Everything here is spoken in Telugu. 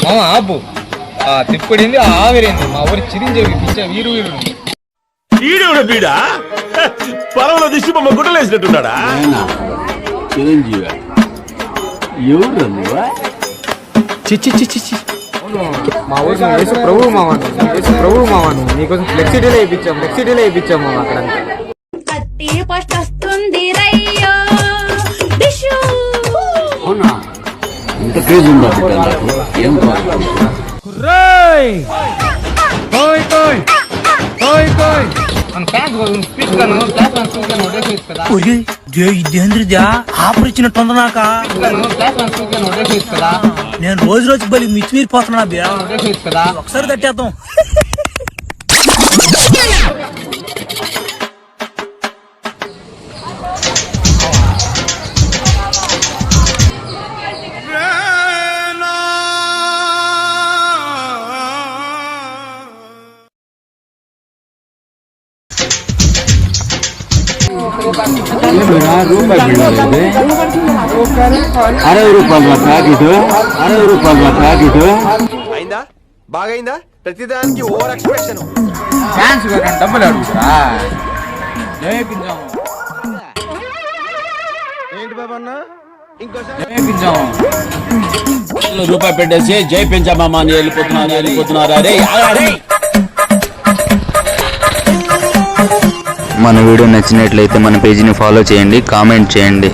ఆపు తిప్పడింది ఆవిరైంది మా ఊరి చిరంజీవి పిచ్చ వీరు వీరుడు ఈడేవుడ బీడా పొలంలో దిష్టి బొమ్మ గుడ్డలేసినట్టున్నాడా చిరంజీవి ఎవరు చిచ్చి చిచ్చి చి మా ఊరి యేసు ప్రభువు మావాను నీకోసం ఫ్లెక్సిటీలో వేయించాం మామ అక్కడ అవునా ఇంత క్రేజ్ ఉందా ఏం ఇదేంద్రిదా ఆఫర్ ఇచ్చినట్టుంది నాక నేను రోజు బలి మిచ్చిమీరిపోతున్నా ఒకసారి తట్టేద్దాం ₹60 అయిందా బాగైందా ప్రతిదానికి ఓవర్ ఎక్స్ప్రెషన్ డబ్బులు అడుగుతా ఏంటి బాబన్న రూపాయి పెట్టేసి జై పెంచామా అని వెళ్ళిపోతున్నారు మన వీడియో నచ్చినట్లయితే మన పేజీని ఫాలో చేయండి, కామెంట్ చేయండి.